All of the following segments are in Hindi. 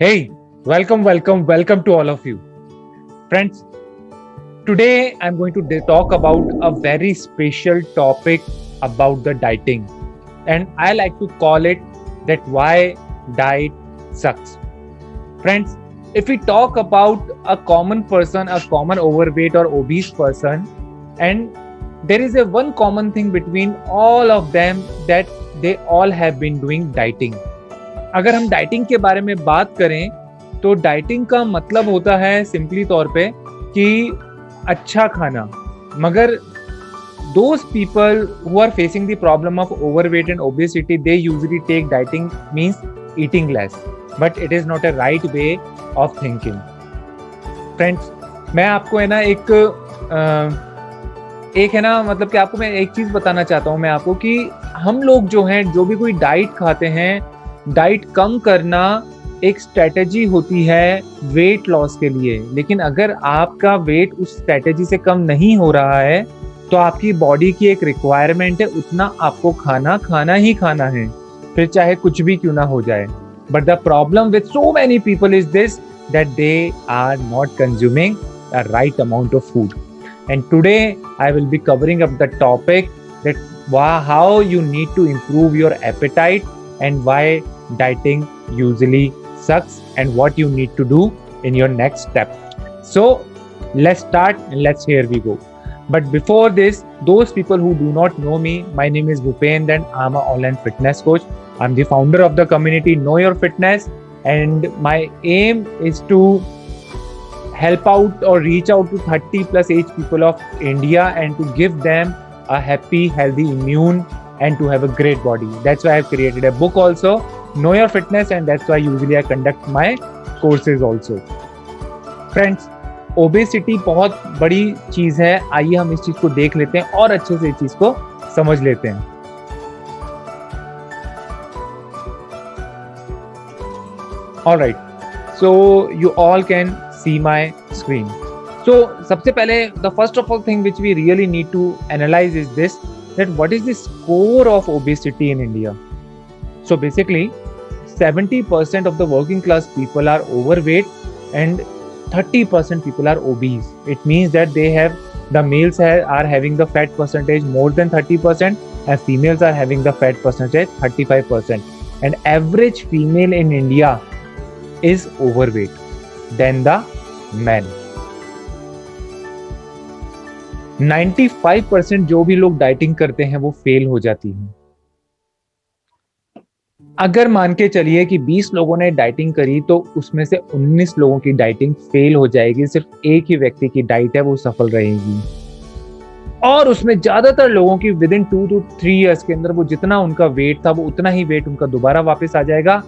Hey, welcome to all of you. Friends, today I'm going to talk about a very special topic about the dieting. And I like to call it that why diet sucks. Friends, if we talk about a common person, a common overweight or obese person, and there is a one common thing between all of them that they all have been doing dieting. अगर हम डाइटिंग के बारे में बात करें तो डाइटिंग का मतलब होता है सिंपली तौर पे कि अच्छा खाना। मगर those people who are facing the problem of overweight and obesity, they usually take dieting means eating less, but it is not a right way of thinking. Friends, मैं आपको है ना एक है ना मतलब कि आपको मैं एक चीज बताना चाहता हूँ मैं आपको कि हम लोग जो हैं जो भी कोई डाइट खाते हैं, डाइट कम करना एक स्ट्रेटेजी होती है वेट लॉस के लिए। लेकिन अगर आपका वेट उस स्ट्रेटेजी से कम नहीं हो रहा है तो आपकी बॉडी की एक रिक्वायरमेंट है, उतना आपको खाना ही खाना है, फिर चाहे कुछ भी क्यों ना हो जाए। But the problem with so many people is this that they are not consuming the right amount of food. And today I will be covering up the topic that how you need to improve your appetite and why dieting usually sucks and what you need to do in your next step. So let's start and here we go. But before this, those people who do not know me, my name is Bhupendra and I'm an online fitness coach. I'm the founder of the community Know Your Fitness, and my aim is to help out or reach out to 30 plus age people of India and to give them a happy, healthy immune and to have a great body. That's why I've created a book also, Know Your Fitness, and that's why usually I conduct my courses also. Friends, obesity बहुत बड़ी चीज है। आइए हम इस चीज को देख लेते हैं और अच्छे से इस चीज को समझ लेते हैं। Alright, so you all can see my screen. So सबसे पहले the first of all thing which we really need to analyze is this, that what is the score of obesity in India. So basically 70% of the working class people are overweight and 30% people are obese. It means that the males are having the fat percentage more than 30% and females are having the fat percentage 35%. And average female in India is overweight than the men. 95% जो भी लोग डाइटिंग करते हैं वो फेल हो जाती हैं। अगर मान के चलिए कि 20 लोगों ने डाइटिंग करी तो उसमें से 19 लोगों की डाइटिंग फेल हो जाएगी, सिर्फ एक ही व्यक्ति की डाइट है वो सफल रहेगी। और उसमें ज्यादातर लोगों की विद इन 2 to 3 years के अंदर वो जितना उनका वेट था वो उतना ही वेट उनका दोबारा वापस आ जाएगा,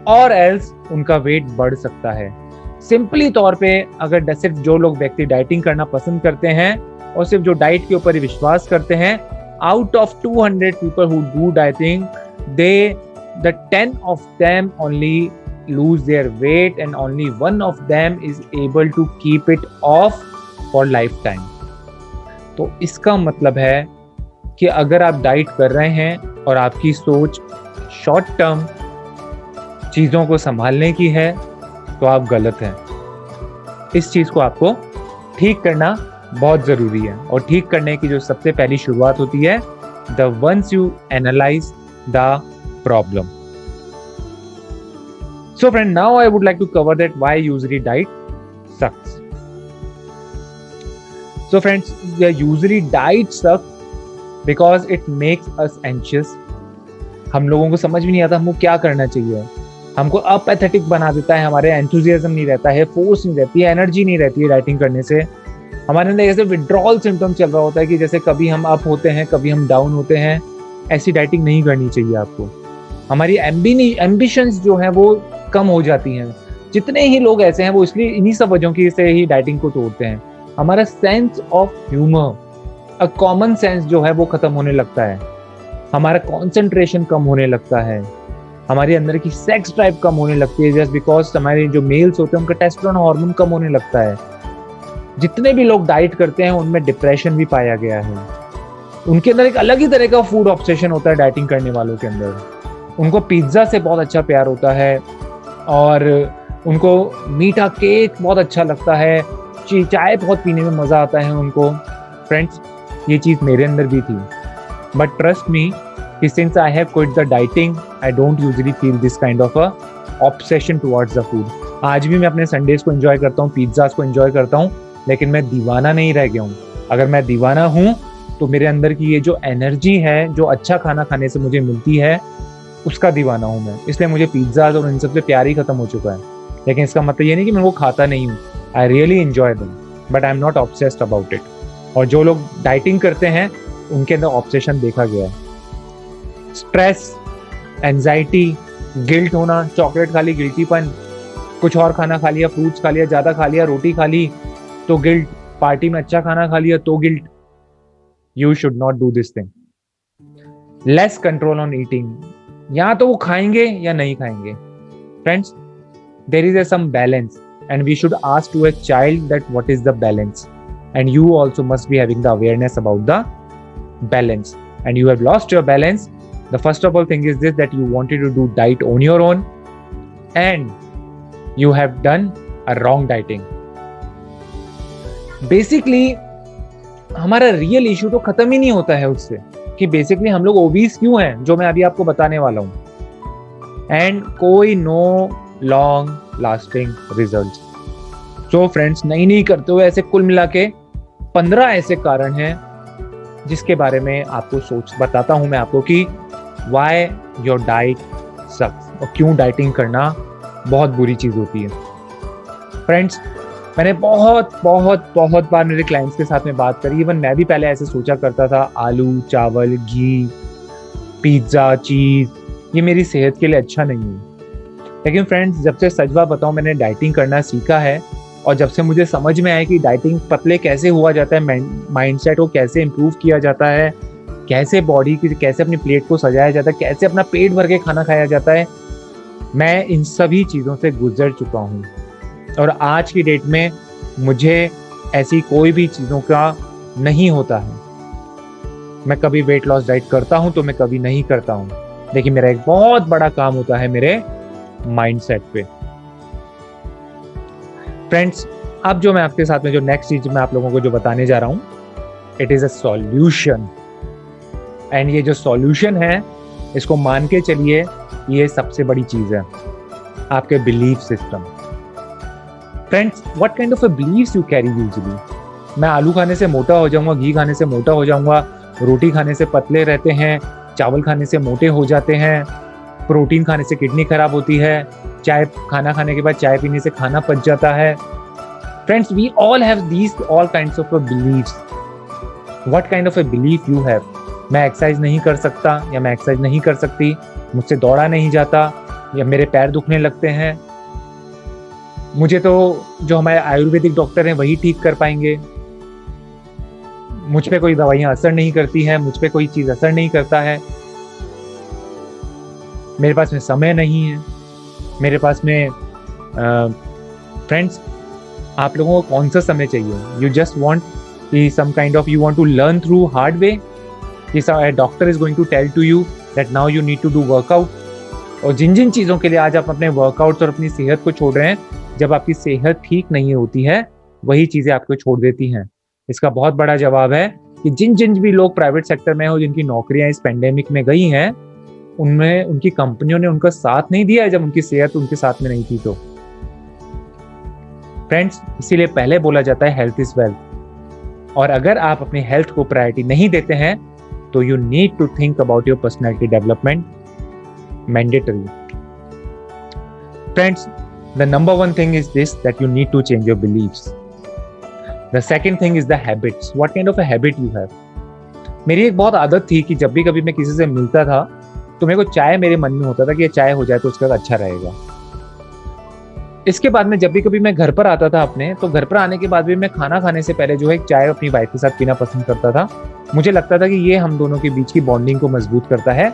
और एल्स उनका वेट बढ़ सकता है। सिंपली तौर पे अगर सिर्फ जो लोग व्यक्ति डाइटिंग करना पसंद करते हैं और सिर्फ जो डाइट के ऊपर ही विश्वास करते हैं, out of 200 people who do dieting, the 10 of them only lose their weight and only 1 of them is able to keep it off for lifetime. तो इसका मतलब है कि अगर आप डाइट कर रहे हैं और आपकी सोच शॉर्ट टर्म चीजों को संभालने की है तो आप गलत हैं। इस चीज को आपको ठीक करना बहुत जरूरी है, और ठीक करने की जो सबसे पहली शुरुआत होती है, the once you analyse the problem. So friend, now I would like to cover that why usually diet sucks. So friends, usually diet sucks because it makes us anxious. हम लोगों को समझ भी नहीं आता हमको क्या करना चाहिए, हमको अपैथेटिक बना देता है, हमारे एंथुजियाज्म नहीं रहता है, फोर्स नहीं रहती है, एनर्जी नहीं रहती है डाइटिंग करने से। हमारे अंदर ऐसे विड्रॉल सिम्टम चल रहा होता है कि जैसे कभी हम अप होते हैं कभी हम डाउन होते हैं। ऐसी डाइटिंग नहीं करनी चाहिए आपको। हमारी एम्बिशंस जो है वो कम हो जाती हैं। जितने ही लोग ऐसे हैं वो इसलिए इन्हीं सब वजहों की से ही डाइटिंग को तोड़ते हैं। हमारा sense of humour, a common sense जो है वो खत्म होने लगता है, हमारा कॉन्सेंट्रेशन कम होने लगता है, हमारे अंदर की सेक्स ड्राइव कम होने लगती है, जस्ट बिकॉज हमारे जो मेल्स होते हैं उनका टेस्टोस्टेरोन हार्मोन कम होने लगता है। जितने भी लोग डाइट करते हैं उनमें डिप्रेशन भी पाया गया है। उनके अंदर एक अलग ही तरह का फूड ऑब्सेशन होता है डाइटिंग करने वालों के अंदर। उनको पिज्ज़ा से बहुत अच्छा प्यार होता है और उनको मीठा केक बहुत अच्छा लगता है, चाय बहुत पीने में मज़ा आता है उनको। फ्रेंड्स, ये चीज़ मेरे अंदर भी थी, बट ट्रस्ट मी कि since I have quit the dieting, I don't usually feel this kind of a obsession towards the food. आज भी मैं अपने संडेज़ को एंजॉय करता हूँ, पिज़्ज़ाज़ को एंजॉय करता हूँ, लेकिन मैं दीवाना नहीं रह गया हूँ। अगर मैं दीवाना हूँ तो मेरे अंदर की ये जो एनर्जी है, जो अच्छा खाना खाने से मुझे मिलती है, उसका दीवाना हूँ मैं। इसलिए मुझे पिज़्ज़ाज़ और इन सब से प्यार ही खत्म हो चुका है। लेकिन इसका मतलब ये नहीं कि मैं वो खाता नहीं हूँ। I really enjoy them, but I am not obsessed about it. और जो लोग डाइटिंग करते हैं, उनके अंदर ऑब्सेशन देखा गया है। स्ट्रेस, एंजाइटी, गिल्ट होना, चॉकलेट खा ली गिल्टीपन, कुछ और खाना खा लिया, फ्रूट्स खा लिया, ज़्यादा खा लिया, रोटी खा ली तो गिल्ट, पार्टी में अच्छा खाना खा लिया तो guilt. You should not do this thing. Less control on eating, या तो वो खाएंगे या नहीं खाएंगे। Friends, there is some balance and we should ask to a child that what is the balance, and you also must be having the awareness about the balance, and you have lost your balance. The first of all thing is this, that you wanted to do diet on your own and you have done a wrong dieting. Basically हमारा रियल इशू तो खत्म ही नहीं होता है उससे कि बेसिकली हम लोग ओबीस क्यों हैं, जो मैं अभी आपको बताने वाला हूँ, एंड कोई no long lasting result. So friends, नहीं करते हुए ऐसे कुल मिला के 15 ऐसे कारण हैं जिसके बारे में आपको बताता हूं मैं आपको कि वाई योर डाइट सक्स, और क्यों डाइटिंग करना बहुत बुरी चीज़ होती है। फ्रेंड्स, मैंने बहुत बहुत बहुत बार मेरे क्लाइंट्स के साथ में बात करी। इवन मैं भी पहले ऐसे सोचा करता था, आलू, चावल, घी, पिज्ज़ा, चीज़, ये मेरी सेहत के लिए अच्छा नहीं है। लेकिन फ्रेंड्स, जब से सच बात बताऊँ, मैंने डाइटिंग करना सीखा है, और जब से मुझे समझ में आया कि डाइटिंग पतले कैसे हुआ जाता है, माइंडसेट को कैसे इम्प्रूव किया जाता है, कैसे बॉडी की, कैसे अपनी प्लेट को सजाया जाता है, कैसे अपना पेट भर के खाना खाया जाता है, मैं इन सभी चीज़ों से गुजर चुका हूँ। और आज की डेट में मुझे ऐसी कोई भी चीज़ों का नहीं होता है। मैं कभी वेट लॉस डाइट करता हूँ तो मैं कभी नहीं करता हूँ, लेकिन मेरा एक बहुत बड़ा काम होता है मेरे माइंडसेट पे। फ्रेंड्स, अब जो मैं आपके साथ में जो नेक्स्ट चीज मैं आप लोगों को जो बताने जा रहा हूँ, it is a solution. And ये जो सॉल्यूशन है, इसको मान के चलिए, ये सबसे बड़ी चीज है, आपके belief system. Friends, what kind of a believes you carry usually? मैं आलू खाने से मोटा हो जाऊंगा, घी खाने से मोटा हो जाऊंगा, रोटी खाने से पतले रहते हैं, चावल खाने से मोटे हो जाते हैं, प्रोटीन खाने से किडनी खराब होती है, खाना खाने के बाद चाय पीने से खाना पच जाता है। Friends, we all have these all kinds of believes. What kind of a belief you have? मैं एक्सरसाइज नहीं कर सकता, या मैं एक्सरसाइज नहीं कर सकती, मुझसे दौड़ा नहीं जाता, या मेरे पैर दुखने लगते हैं, मुझे तो जो हमारे आयुर्वेदिक डॉक्टर हैं वही ठीक कर पाएंगे, मुझ पे कोई दवाइयाँ असर नहीं करती हैं, मुझ पे कोई चीज़ असर नहीं करता है, मेरे पास में समय नहीं है, मेरे पास में फ्रेंड्स, आप लोगों को कौन सा समय चाहिए? यू जस्ट वांट कि some kind of, you want to learn through hard way, कि doctor is going to tell to you that now you need to do workout. और जिन जिन चीज़ों के लिए आज आप अपने वर्कआउट्स और अपनी सेहत को छोड़ रहे हैं, जब आपकी सेहत ठीक नहीं होती है, वही चीज़ें आपको छोड़ देती हैं। इसका बहुत बड़ा जवाब है कि जिन जिन भी लोग प्राइवेट सेक्टर में हो, जिनकी नौकरियां इस पेंडेमिक में गई हैं, उनमें उनकी कंपनियों ने उनका साथ नहीं दिया है जब उनकी सेहत उनके साथ में नहीं थी। तो फ्रेंड्स, इसीलिए पहले बोला जाता है हेल्थ इज वेल्थ। और अगर आप अपनी हेल्थ को प्रायोरिटी नहीं देते हैं, तो you need to think about your personality development, mandatory. Friends, the number one thing is this, that you need to change your believes. The second thing is the habits. What kind of a habit you have? मेरी एक बहुत आदत थी कि जब भी कभी मैं किसी से मिलता था, तो मेरे को चाय, मेरे मन में होता था कि ये चाय हो जाए तो उसका अच्छा रहेगा। इसके बाद में जब भी कभी मैं घर पर आता था अपने, तो घर पर आने के बाद भी मैं खाना खाने से पहले जो है चाय अपनी वाइफ के साथ पीना पसंद करता था। मुझे लगता था कि ये हम दोनों के बीच की बॉन्डिंग को मजबूत करता है।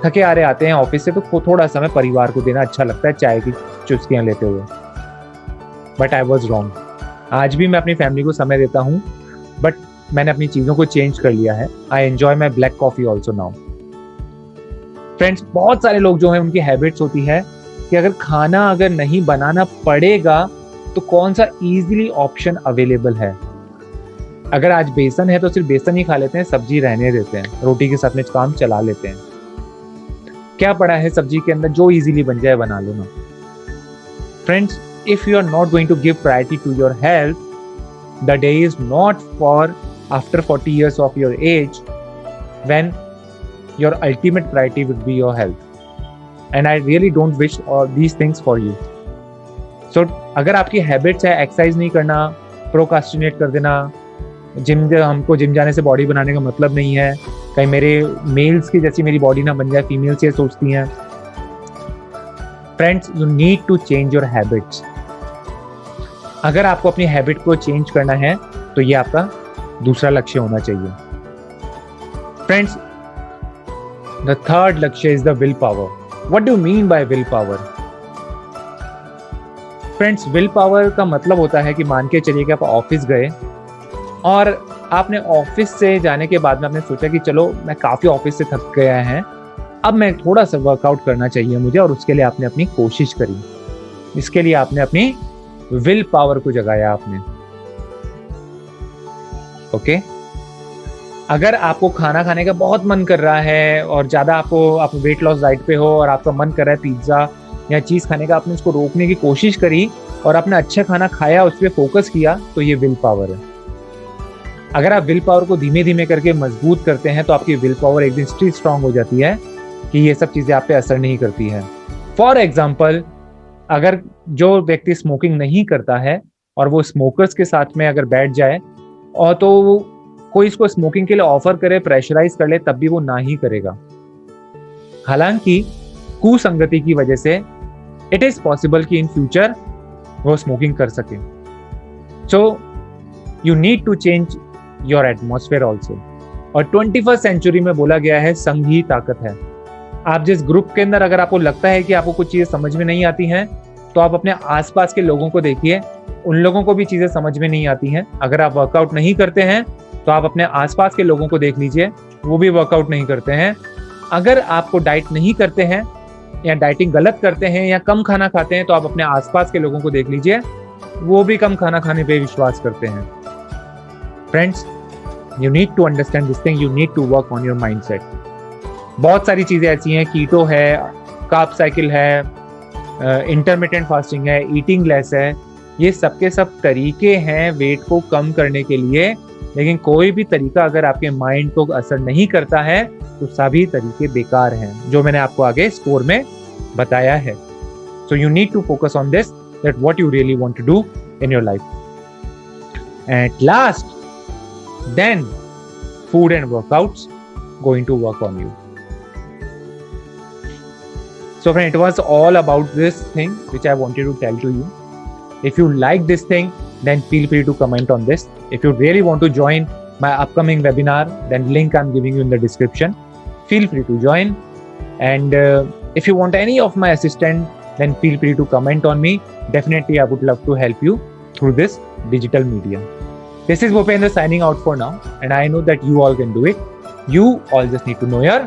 थके आ रहे आते हैं ऑफिस से, तो थोड़ा समय परिवार को देना अच्छा लगता है चाय की चुस्कियाँ लेते हुए। But I was wrong. आज भी मैं अपनी फैमिली को समय देता हूँ, बट मैंने अपनी चीज़ों को चेंज कर लिया है। I enjoy my black coffee also now. Friends, बहुत सारे लोग जो हैं, उनकी हैबिट्स होती है कि अगर खाना अगर नहीं बनाना पड़ेगा तो कौन सा इजीली ऑप्शन अवेलेबल है। अगर आज बेसन है तो सिर्फ बेसन ही खा लेते हैं, सब्जी रहने देते हैं, रोटी के साथ में काम चला लेते हैं। क्या पड़ा है सब्जी के अंदर, जो इजीली बन जाए बना लो ना। Friends, if you are not going to give priority to your health, the day is not for after 40 years of your age when your ultimate priority would be your health, and I really don't wish all these things for you. So अगर आपकी हैबिट्स है एक्सरसाइज नहीं करना, प्रोकास्टिनेट कर देना, हमको जिम जाने से बॉडी बनाने का मतलब नहीं है, कहीं मेरे मेल्स की जैसी मेरी बॉडी ना बन जाए, फीमेल्स ये सोचती हैं। Friends, you need to change your habits. अगर आपको अपनी हैबिट को चेंज करना है तो ये आपका दूसरा लक्ष्य होना चाहिए। फ्रेंड्स, द थर्ड लक्ष्य is the will power. What do you mean by will power? Friends, will power का मतलब होता है कि मान के चलिए कि आप ऑफिस गए और आपने ऑफिस से जाने के बाद में आपने सोचा कि चलो मैं काफ़ी ऑफिस से थक गया है, अब मैं थोड़ा सा वर्कआउट करना चाहिए मुझे, और उसके लिए आपने अपनी कोशिश करी। इसके लिए आपने अपनी विल पावर को जगाया आपने। ओके, अगर आपको खाना खाने का बहुत मन कर रहा है और ज़्यादा आप वेट लॉस डाइट पे हो और आपका मन कर रहा है पिज्ज़ा या चीज़ खाने का, आपने उसको रोकने की कोशिश करी और आपने अच्छा खाना खाया, उस पर फोकस किया, तो ये विल पावर है। अगर आप विल पावर को धीमे धीमे करके मजबूत करते हैं तो आपकी विल पावर एक दिन स्ट्रांग हो जाती है कि ये सब चीज़ें आप पे असर नहीं करती है। फॉर एग्जाम्पल, अगर जो व्यक्ति स्मोकिंग नहीं करता है और वो स्मोकर्स के साथ में अगर बैठ जाए और तो कोई इसको स्मोकिंग के लिए ऑफर करे, प्रेशराइज कर ले, तब भी वो ना ही करेगा। हालांकि कुसंगति की वजह से इट इज पॉसिबल कि इन फ्यूचर वो स्मोकिंग कर सके। So you need to change your atmosphere also. और 21st सेंचुरी में बोला गया है संघ ही ताकत है। आप जिस ग्रुप के अंदर अगर आपको लगता है कि आपको कुछ चीजें समझ में नहीं आती हैं, तो आप अपने आसपास के लोगों को देखिए, उन लोगों को भी चीजें समझ में नहीं आती हैं। अगर आप वर्कआउट नहीं करते हैं तो आप अपने आसपास के लोगों को देख लीजिए, वो भी वर्कआउट नहीं करते हैं। अगर आपको डाइट नहीं करते हैं या डाइटिंग गलत करते हैं या कम खाना खाते हैं, तो आप अपने आसपास के लोगों को देख लीजिए, वो भी कम खाना खाने पे विश्वास करते हैं। Friends, you need to understand this thing, you need to work on your mindset. बहुत सारी चीज़ें ऐसी हैं, कीटो है, कार्ब साइकिल है, इंटरमिटेंट फास्टिंग है, ईटिंग लेस है, ये सब के सब तरीके हैं वेट को कम करने के लिए। लेकिन कोई भी तरीका अगर आपके माइंड को असर नहीं करता है तो सभी तरीके बेकार हैं, जो मैंने आपको आगे स्कोर में बताया है। So you need to focus on this, that what you really want to do in your life. At last, then food and workouts going to work on you. So friend, it was all about this thing which I wanted to tell to you. If you like this thing, then feel free to comment on this. If you really want to join my upcoming webinar, then link I'm giving you in the description. Feel free to join. And if you want any of my assistance, then feel free to comment on me. Definitely, I would love to help you through this digital media. This is Bhupendra signing out for now, and I know that you all can do it. You all just need to know your